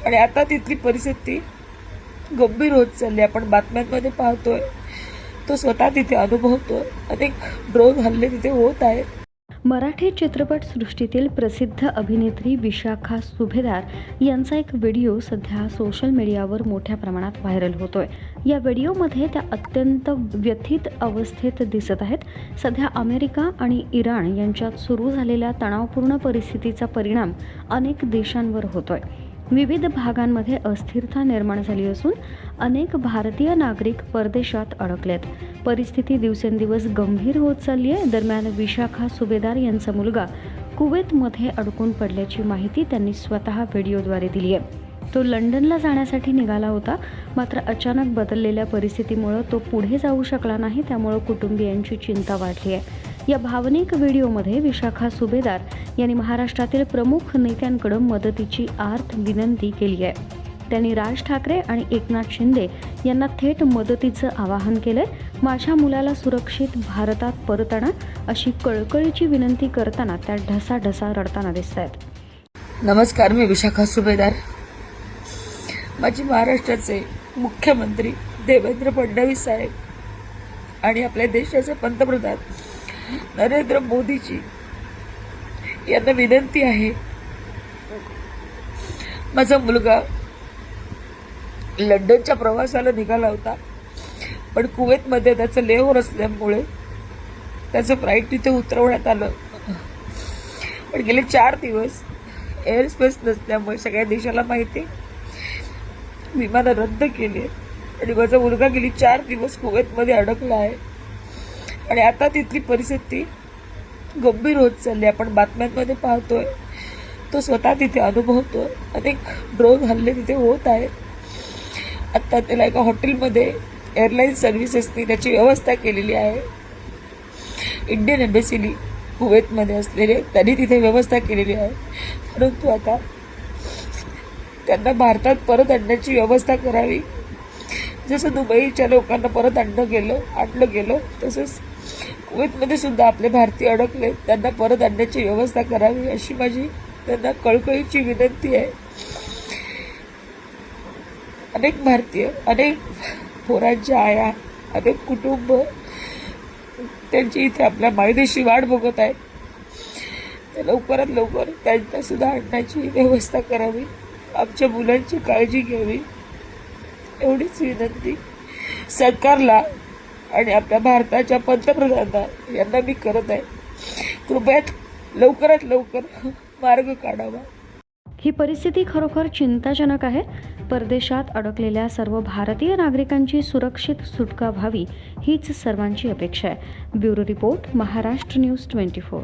आणि आता तिथली परिस्थिती गंभीर होत चालली. आपण बातम्यांमध्ये पाहतोय, तो स्वतः तिथे अनुभवतोय. अनेक ड्रोन हल्ले तिथे होत आहेत. मराठी चित्रपटसृष्टीतील प्रसिद्ध अभिनेत्री विशाखा सुभेदार यांचा एक व्हिडिओ सध्या सोशल मीडियावर मोठ्या प्रमाणात व्हायरल होतोय. या व्हिडिओमध्ये त्या अत्यंत व्यथित अवस्थेत दिसत आहेत. सध्या अमेरिका आणि इराण यांच्यात सुरू झालेल्या तणावपूर्ण परिस्थितीचा परिणाम अनेक देशांवर होतोय. विविध भागांमध्ये अस्थिरता निर्माण झाली असून अनेक भारतीय नागरिक परदेशात अडकलेत. परिस्थिती दिवसेंदिवस गंभीर होत चालली आहे. दरम्यान विशाखा सुभेदार यांचा मुलगा कुवेतमध्ये अडकून पडल्याची माहिती त्यांनी स्वतः व्हिडिओद्वारे दिली आहे. तो लंडनला जाण्यासाठी निघाला होता, मात्र अचानक बदललेल्या परिस्थितीमुळे तो पुढे जाऊ शकला नाही. त्यामुळे कुटुंबियांची चिंता वाढली आहे. या भावनिक व्हिडिओमध्ये विशाखा सुभेदार यांनी महाराष्ट्रातील प्रमुख नेत्यांकडे मदतीची आर्त विनंती केली आहे. त्यांनी राज ठाकरे आणि एकनाथ शिंदे यांना थेट मदतीचं आवाहन केलंय. माझ्या मुलाला सुरक्षित भारतात परत आणा अशी कळकळीची विनंती करताना त्या ढसाढसा रडताना दिसत आहेत. नमस्कार, मी विशाखा सुभेदार. माझी महाराष्ट्राचे मुख्यमंत्री देवेंद्र फडणवीस साहेब आणि आपल्या देशाचे पंतप्रधान नरेंद्र मोदीजी यांना विनंती आहे. माझा मुलगा लंडनच्या प्रवासाला निघाला होता, पण कुवेतमध्ये त्याचं लेहोर असल्यामुळे त्याचं फ्लाईट तिथे उतरवण्यात आलं. पण गेले 4 दिवस एअर स्पेस नसल्यामुळे सगळ्या देशाला माहिती विमानं रद्द केली आणि माझा मुलगा गेली 4 दिवस कुवेतमध्ये अडकला आहे. आणि आता तिथली परिस्थिती गंभीर होत चालली. आपण बातम्यांमध्ये पाहतोय, तो स्वतः तिथे अनुभवतोय. अनेक ड्रोन हल्ले तिथे होत आहेत. आता त्याला एका हॉटेलमध्ये एअरलाईन सर्व्हिसेसनी त्याची व्यवस्था केलेली आहे. इंडियन एम्बेसीनी कुवेतमध्ये असलेले त्यांनी तिथे व्यवस्था केलेली आहे. परंतु आता त्यांना भारतात परत आणण्याची व्यवस्था करावी. जसं दुबईच्या लोकांना परत आणलं गेलं तसंच कुवेतमध्ये सुद्धा आपले भारतीय अडकले, त्यांना परत आणण्याची व्यवस्था करावी अशी माझी त्यांना कळकळीची विनंती आहे. अनेक भारतीय, अनेक पोरांच्या आया, अनेक कुटुंब त्यांची इथे आपल्या मायदेशी वाट बघत आहेत. तर लवकरात लवकर त्यांना सुद्धा आणण्याची व्यवस्था करावी. आमच्या मुलांची काळजी घ्यावी एवढीच विनंती सरकारला आणि आपल्या भारताच्या पंतप्रधानांना यांना मी करत आहे. कृपया लवकरात लवकर मार्ग काढावा. ही परिस्थिती खरोखर चिंताजनक आहे. परदेशात अडकलेल्या सर्व भारतीय नागरिकांची सुरक्षित सुटका व्हावी हीच सर्वांची अपेक्षा आहे. Bureau report, Maharashtra news 24.